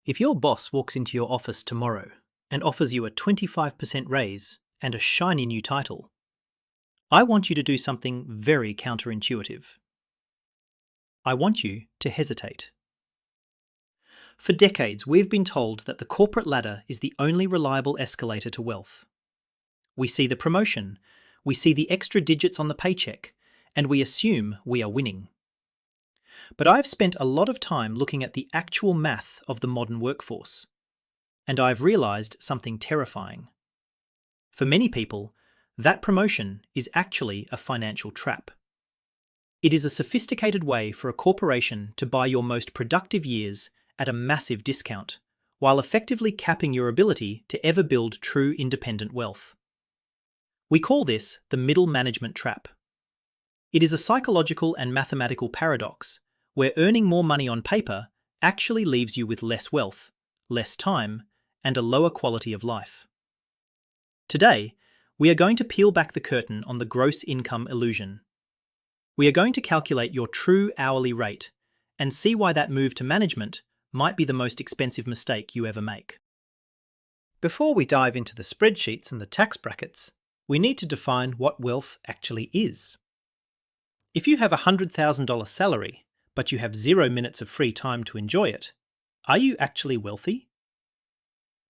If your boss walks into your office tomorrow and offers you a 25% raise and a shiny new title, I want you to do something very counterintuitive. I want you to hesitate. For decades, we've been told that the corporate ladder is the only reliable escalator to wealth. We see the promotion, we see the extra digits on the paycheck, and we assume we are winning. But I've spent a lot of time looking at the actual math of the modern workforce, and I've realised something terrifying. For many people, that promotion is actually a financial trap. It is a sophisticated way for a corporation to buy your most productive years at a massive discount, while effectively capping your ability to ever build true independent wealth. We call this the middle management trap. It is a psychological and mathematical paradox where earning more money on paper actually leaves you with less wealth, less time, and a lower quality of life. Today, we are going to peel back the curtain on the gross income illusion. We are going to calculate your true hourly rate and see why that move to management might be the most expensive mistake you ever make. Before we dive into the spreadsheets and the tax brackets, we need to define what wealth actually is. If you have a $100,000 salary, but you have 0 minutes of free time to enjoy it, are you actually wealthy?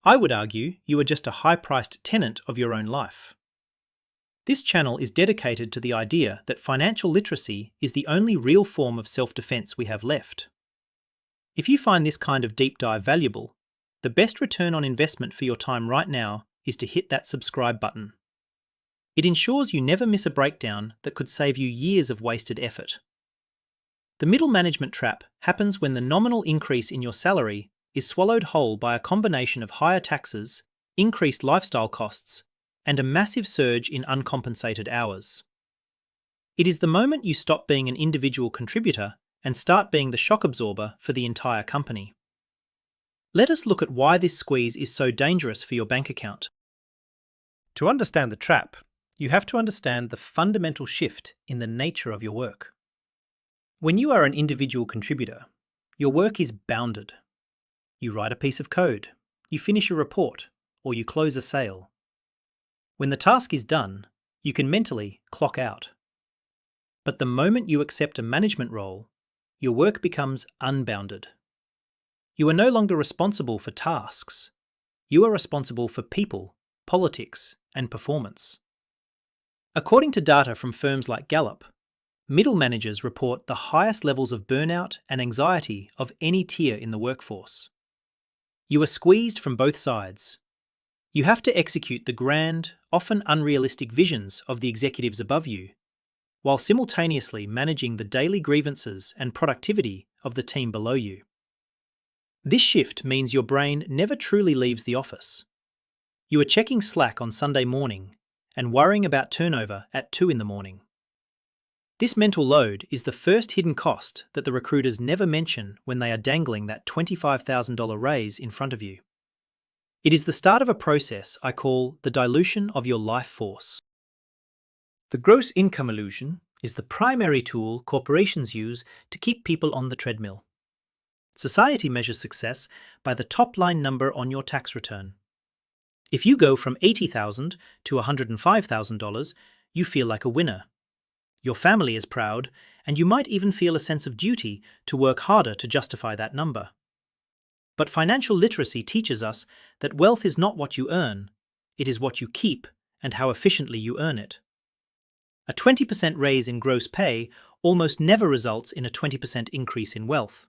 I would argue you are just a high-priced tenant of your own life. This channel is dedicated to the idea that financial literacy is the only real form of self-defense we have left. If you find this kind of deep dive valuable, the best return on investment for your time right now is to hit that subscribe button. It ensures you never miss a breakdown that could save you years of wasted effort. The middle management trap happens when the nominal increase in your salary is swallowed whole by a combination of higher taxes, increased lifestyle costs, and a massive surge in uncompensated hours. It is the moment you stop being an individual contributor and start being the shock absorber for the entire company. Let us look at why this squeeze is so dangerous for your bank account. To understand the trap, you have to understand the fundamental shift in the nature of your work. When you are an individual contributor, your work is bounded. You write a piece of code, you finish a report, or you close a sale. When the task is done, you can mentally clock out. But the moment you accept a management role, your work becomes unbounded. You are no longer responsible for tasks. You are responsible for people, politics, and performance. According to data from firms like Gallup, middle managers report the highest levels of burnout and anxiety of any tier in the workforce. You are squeezed from both sides. You have to execute the grand, often unrealistic visions of the executives above you, while simultaneously managing the daily grievances and productivity of the team below you. This shift means your brain never truly leaves the office. You are checking Slack on Sunday morning and worrying about turnover at 2 in the morning. This mental load is the first hidden cost that the recruiters never mention when they are dangling that $25,000 raise in front of you. It is the start of a process I call the dilution of your life force. The gross income illusion is the primary tool corporations use to keep people on the treadmill. Society measures success by the top-line number on your tax return. If you go from $80,000 to $105,000, you feel like a winner. Your family is proud, and you might even feel a sense of duty to work harder to justify that number. But financial literacy teaches us that wealth is not what you earn, it is what you keep and how efficiently you earn it. A 20% raise in gross pay almost never results in a 20% increase in wealth.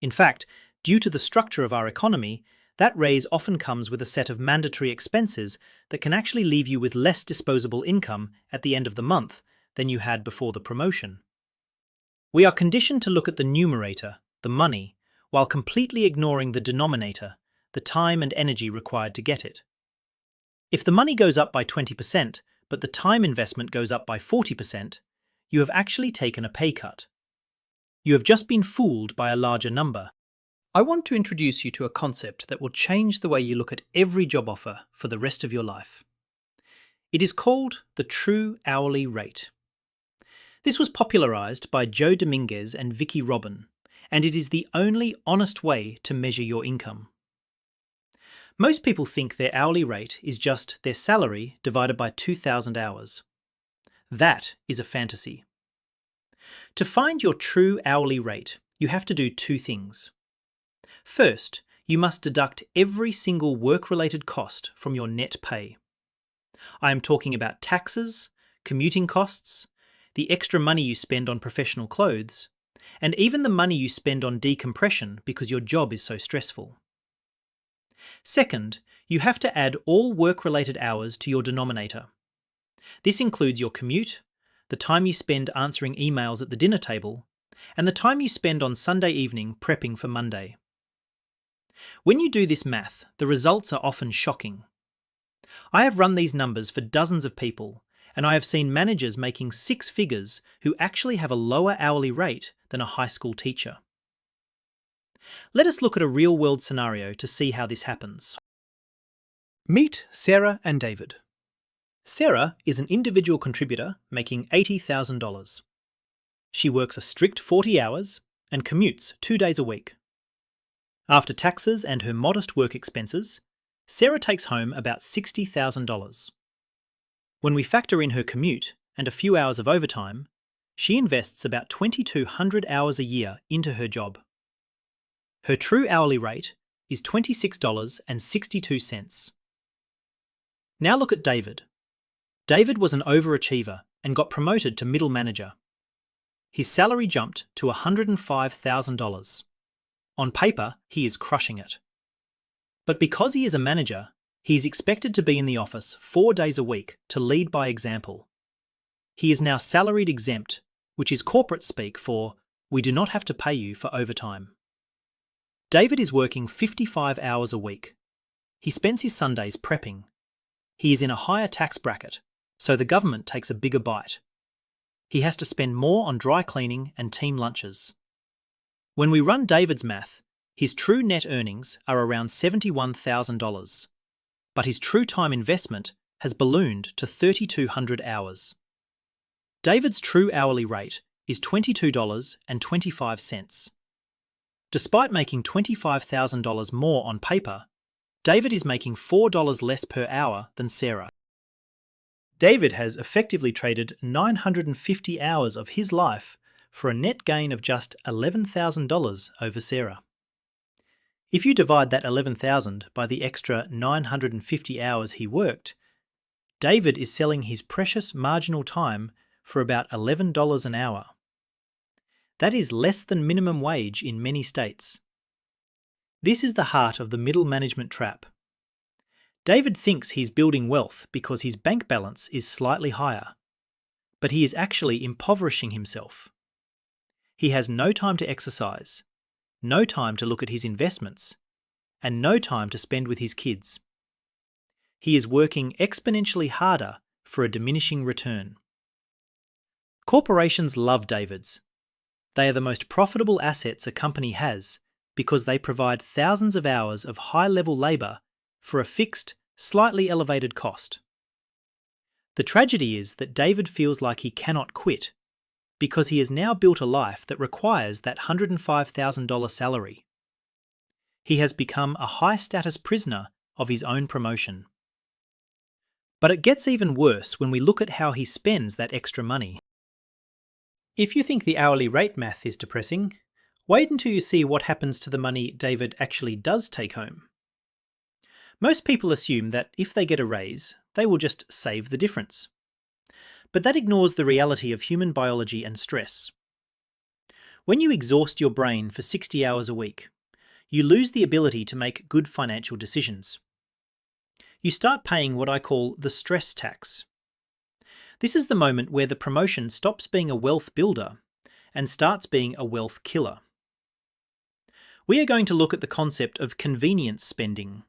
In fact, due to the structure of our economy, that raise often comes with a set of mandatory expenses that can actually leave you with less disposable income at the end of the month than you had before the promotion. We are conditioned to look at the numerator, the money, while completely ignoring the denominator, the time and energy required to get it. If the money goes up by 20%, but the time investment goes up by 40%, you have actually taken a pay cut. You have just been fooled by a larger number. I want to introduce you to a concept that will change the way you look at every job offer for the rest of your life. It is called the true hourly rate. This was popularized by Joe Dominguez and Vicky Robin, and it is the only honest way to measure your income. Most people think their hourly rate is just their salary divided by 2,000 hours. That is a fantasy. To find your true hourly rate, you have to do two things. First, you must deduct every single work-related cost from your net pay. I am talking about taxes, commuting costs, the extra money you spend on professional clothes, and even the money you spend on decompression because your job is so stressful. Second, you have to add all work-related hours to your denominator. This includes your commute, the time you spend answering emails at the dinner table, and the time you spend on Sunday evening prepping for Monday. When you do this math, the results are often shocking. I have run these numbers for dozens of people, and I have seen managers making six figures who actually have a lower hourly rate than a high school teacher. Let us look at a real-world scenario to see how this happens. Meet Sarah and David. Sarah is an individual contributor making $80,000. She works a strict 40 hours and commutes 2 days a week. After taxes and her modest work expenses, Sarah takes home about $60,000. When we factor in her commute and a few hours of overtime, she invests about 2,200 hours a year into her job. Her true hourly rate is $26.62. Now look at David. David was an overachiever and got promoted to middle manager. His salary jumped to $105,000. On paper, he is crushing it. But because he is a manager, he is expected to be in the office 4 days a week to lead by example. He is now salaried exempt, which is corporate speak for "we do not have to pay you for overtime." David is working 55 hours a week. He spends his Sundays prepping. He is in a higher tax bracket, so the government takes a bigger bite. He has to spend more on dry cleaning and team lunches. When we run David's math, his true net earnings are around $71,000, but his true time investment has ballooned to 3,200 hours. David's true hourly rate is $22.25. Despite making $25,000 more on paper, David is making $4 less per hour than Sarah. David has effectively traded 950 hours of his life for a net gain of just $11,000 over Sarah. If you divide that $11,000 by the extra 950 hours he worked, David is selling his precious marginal time for about $11 an hour. That is less than minimum wage in many states. This is the heart of the middle management trap. David thinks he's building wealth because his bank balance is slightly higher, but he is actually impoverishing himself. He has no time to exercise, no time to look at his investments, and no time to spend with his kids. He is working exponentially harder for a diminishing return. Corporations love Davids. They are the most profitable assets a company has because they provide thousands of hours of high-level labour for a fixed, slightly elevated cost. The tragedy is that David feels like he cannot quit because he has now built a life that requires that $105,000 salary. He has become a high-status prisoner of his own promotion. But it gets even worse when we look at how he spends that extra money. If you think the hourly rate math is depressing, wait until you see what happens to the money David actually does take home. Most people assume that if they get a raise, they will just save the difference. But that ignores the reality of human biology and stress. When you exhaust your brain for 60 hours a week, you lose the ability to make good financial decisions. You start paying what I call the stress tax. This is the moment where the promotion stops being a wealth builder and starts being a wealth killer. We are going to look at the concept of convenience spending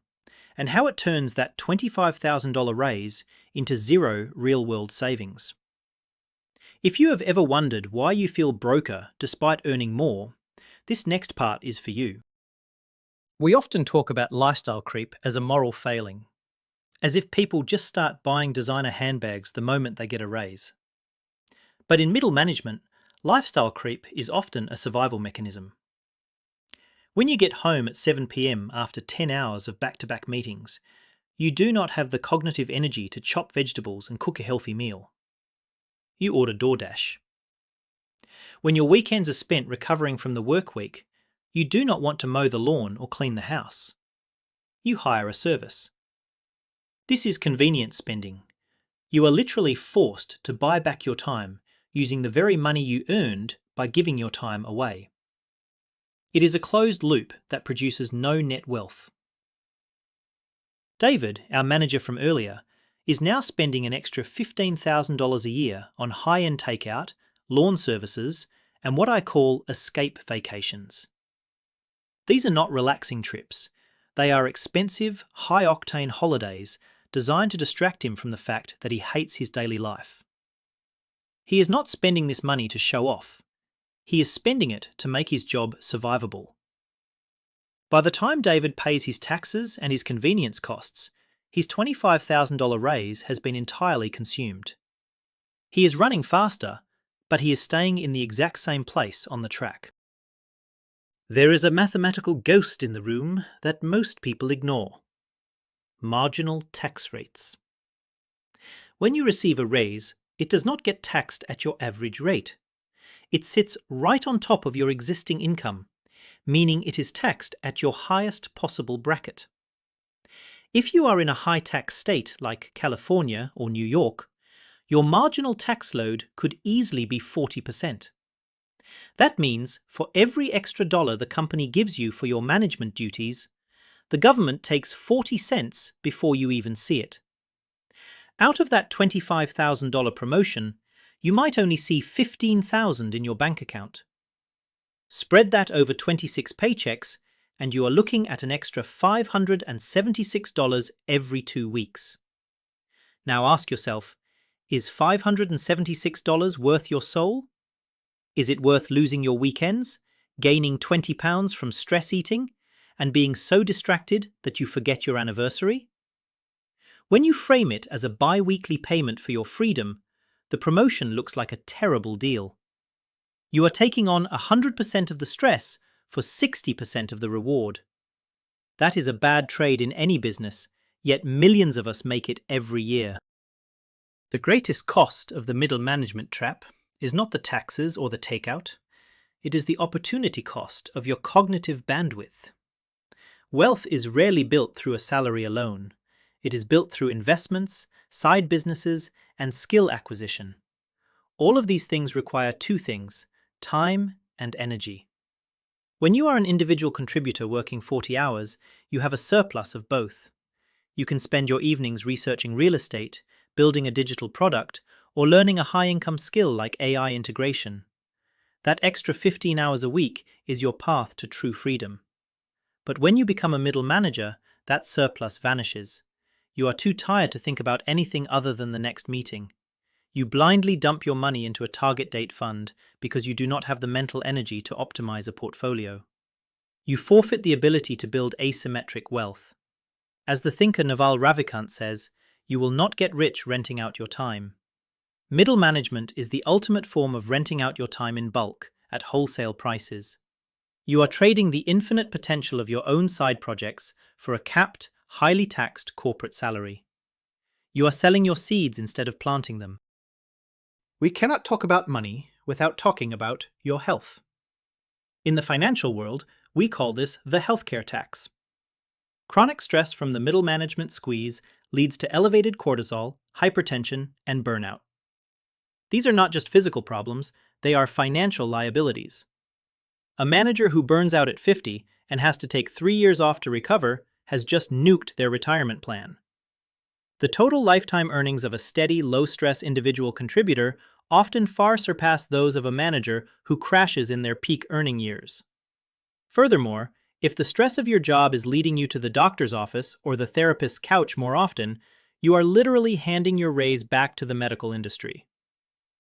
and how it turns that $25,000 raise into zero real-world savings. If you have ever wondered why you feel broker despite earning more, this next part is for you. We often talk about lifestyle creep as a moral failing, as if people just start buying designer handbags the moment they get a raise. But in middle management, lifestyle creep is often a survival mechanism. When you get home at 7 p.m. after 10 hours of back-to-back meetings, you do not have the cognitive energy to chop vegetables and cook a healthy meal. You order DoorDash. When your weekends are spent recovering from the work week, you do not want to mow the lawn or clean the house. You hire a service. This is convenience spending. You are literally forced to buy back your time using the very money you earned by giving your time away. It is a closed loop that produces no net wealth. David, our manager from earlier, is now spending an extra $15,000 a year on high-end takeout, lawn services, and what I call escape vacations. These are not relaxing trips. They are expensive, high-octane holidays designed to distract him from the fact that he hates his daily life. He is not spending this money to show off. He is spending it to make his job survivable. By the time David pays his taxes and his convenience costs, his $25,000 raise has been entirely consumed. He is running faster, but he is staying in the exact same place on the track. There is a mathematical ghost in the room that most people ignore. Marginal tax rates. When you receive a raise, it does not get taxed at your average rate. It sits right on top of your existing income, meaning it is taxed at your highest possible bracket. If you are in a high-tax state like California or New York, your marginal tax load could easily be 40%. That means for every extra dollar the company gives you for your management duties, the government takes 40 cents before you even see it. Out of that $25,000 promotion, you might only see $15,000 in your bank account. Spread that over 26 paychecks, and you are looking at an extra $576 every 2 weeks. Now ask yourself, is $576 worth your soul? Is it worth losing your weekends, gaining 20 pounds from stress eating, and being so distracted that you forget your anniversary? When you frame it as a bi-weekly payment for your freedom, the promotion looks like a terrible deal. You are taking on 100% of the stress for 60% of the reward. That is a bad trade in any business, yet millions of us make it every year. The greatest cost of the middle management trap is not the taxes or the takeout. It is the opportunity cost of your cognitive bandwidth. Wealth is rarely built through a salary alone. It is built through investments, side businesses, and skill acquisition. All of these things require two things: time and energy. When you are an individual contributor working 40 hours, you have a surplus of both. You can spend your evenings researching real estate, building a digital product, or learning a high-income skill like AI integration. That extra 15 hours a week is your path to true freedom. But when you become a middle manager, that surplus vanishes. You are too tired to think about anything other than the next meeting. You blindly dump your money into a target date fund because you do not have the mental energy to optimize a portfolio. You forfeit the ability to build asymmetric wealth. As the thinker Naval Ravikant says, you will not get rich renting out your time. Middle management is the ultimate form of renting out your time in bulk at wholesale prices. You are trading the infinite potential of your own side projects for a capped, highly taxed corporate salary. You are selling your seeds instead of planting them. We cannot talk about money without talking about your health. In the financial world, we call this the healthcare tax. Chronic stress from the middle management squeeze leads to elevated cortisol, hypertension, and burnout. These are not just physical problems, they are financial liabilities. A manager who burns out at 50 and has to take 3 years off to recover has just nuked their retirement plan. The total lifetime earnings of a steady, low-stress individual contributor often far surpass those of a manager who crashes in their peak earning years. Furthermore, if the stress of your job is leading you to the doctor's office or the therapist's couch more often, you are literally handing your raise back to the medical industry.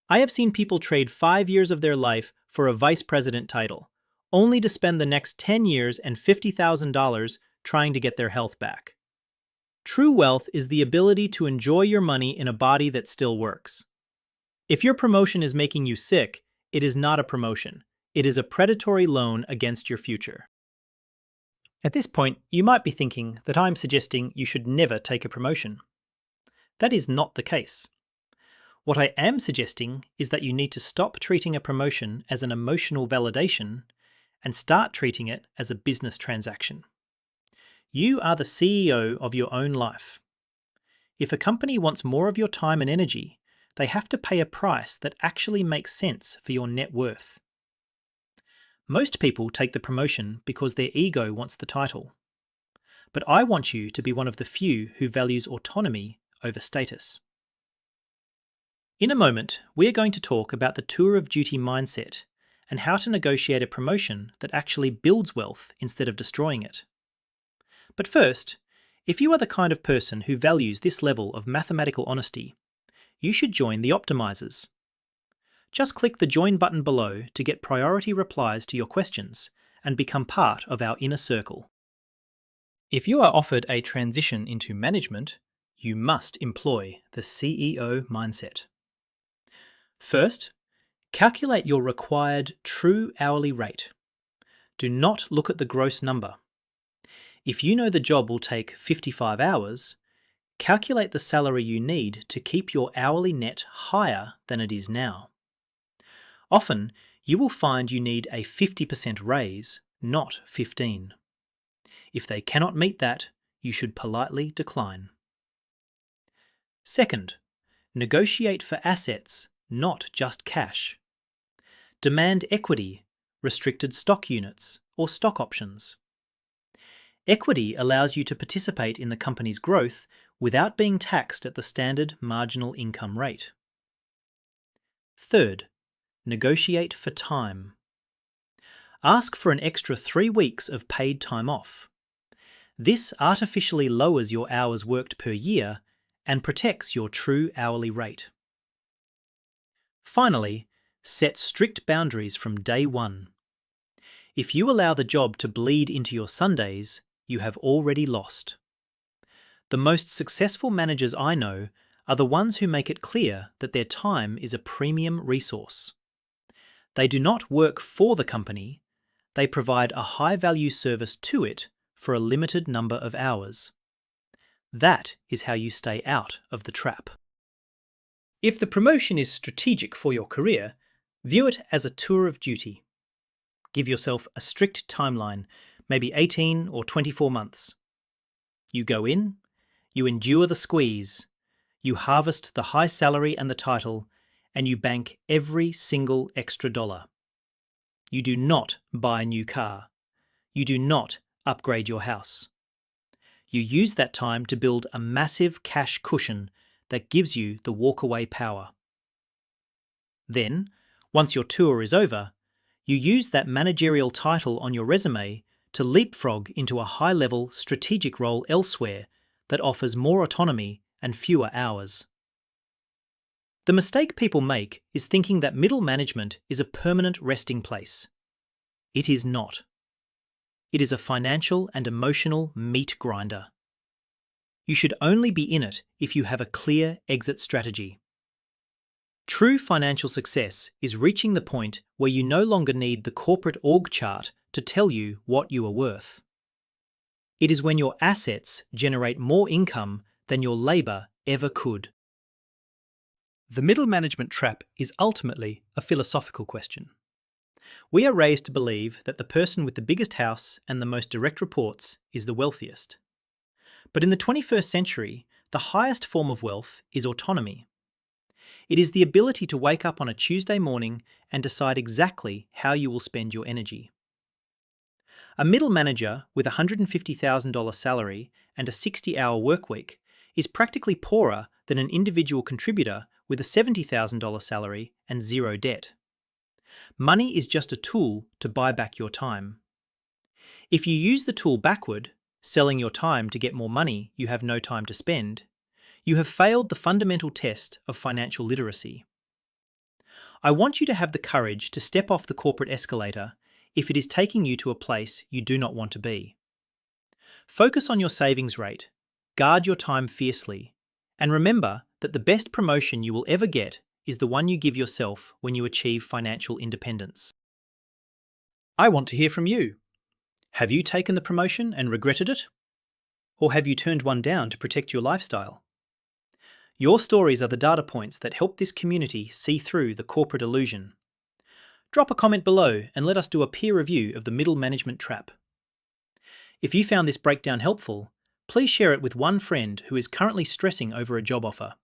I have seen people trade 5 years of their life for a vice president title, only to spend the next 10 years and $50,000 trying to get their health back. True wealth is the ability to enjoy your money in a body that still works. If your promotion is making you sick, it is not a promotion. It is a predatory loan against your future. At this point, you might be thinking that I'm suggesting you should never take a promotion. That is not the case. What I am suggesting is that you need to stop treating a promotion as an emotional validation and start treating it as a business transaction. You are the CEO of your own life. If a company wants more of your time and energy, they have to pay a price that actually makes sense for your net worth. Most people take the promotion because their ego wants the title. But I want you to be one of the few who values autonomy over status. In a moment, we are going to talk about the tour of duty mindset and how to negotiate a promotion that actually builds wealth instead of destroying it. But first, if you are the kind of person who values this level of mathematical honesty, you should join the optimizers. Just click the join button below to get priority replies to your questions and become part of our inner circle. If you are offered a transition into management, you must employ the CEO mindset. First, calculate your required true hourly rate. Do not look at the gross number. If you know the job will take 55 hours, calculate the salary you need to keep your hourly net higher than it is now. Often, you will find you need a 50% raise, not 15. If they cannot meet that, you should politely decline. Second, negotiate for assets, not just cash. Demand equity, restricted stock units, or stock options. Equity allows you to participate in the company's growth without being taxed at the standard marginal income rate. Third, negotiate for time. Ask for an extra 3 weeks of paid time off. This artificially lowers your hours worked per year and protects your true hourly rate. Finally, set strict boundaries from day one. If you allow the job to bleed into your Sundays, you have already lost. The most successful managers I know are the ones who make it clear that their time is a premium resource. They do not work for the company, they provide a high-value service to it for a limited number of hours. That is how you stay out of the trap. If the promotion is strategic for your career, view it as a tour of duty. Give yourself a strict timeline, maybe 18 or 24 months. You go in, you endure the squeeze, you harvest the high salary and the title, and you bank every single extra dollar. You do not buy a new car. You do not upgrade your house. You use that time to build a massive cash cushion that gives you the walkaway power. Then, once your tour is over, you use that managerial title on your resume to leapfrog into a high-level strategic role elsewhere that offers more autonomy and fewer hours. The mistake people make is thinking that middle management is a permanent resting place. It is not. It is a financial and emotional meat grinder. You should only be in it if you have a clear exit strategy. True financial success is reaching the point where you no longer need the corporate org chart to tell you what you are worth. It is when your assets generate more income than your labour ever could. The middle management trap is ultimately a philosophical question. We are raised to believe that the person with the biggest house and the most direct reports is the wealthiest. But in the 21st century, the highest form of wealth is autonomy. It is the ability to wake up on a Tuesday morning and decide exactly how you will spend your energy. A middle manager with a $150,000 salary and a 60-hour workweek is practically poorer than an individual contributor with a $70,000 salary and zero debt. Money is just a tool to buy back your time. If you use the tool backward, selling your time to get more money you have no time to spend, you have failed the fundamental test of financial literacy. I want you to have the courage to step off the corporate escalator if it is taking you to a place you do not want to be. Focus on your savings rate, guard your time fiercely, and remember that the best promotion you will ever get is the one you give yourself when you achieve financial independence. I want to hear from you. Have you taken the promotion and regretted it? Or have you turned one down to protect your lifestyle? Your stories are the data points that help this community see through the corporate illusion. Drop a comment below and let us do a peer review of the middle management trap. If you found this breakdown helpful, please share it with one friend who is currently stressing over a job offer.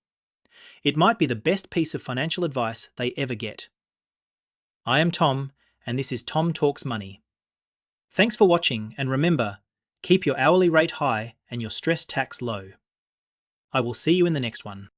It might be the best piece of financial advice they ever get. I am Tom, and this is Tom Talks Money. Thanks for watching, and remember, keep your hourly rate high and your stress tax low. I will see you in the next one.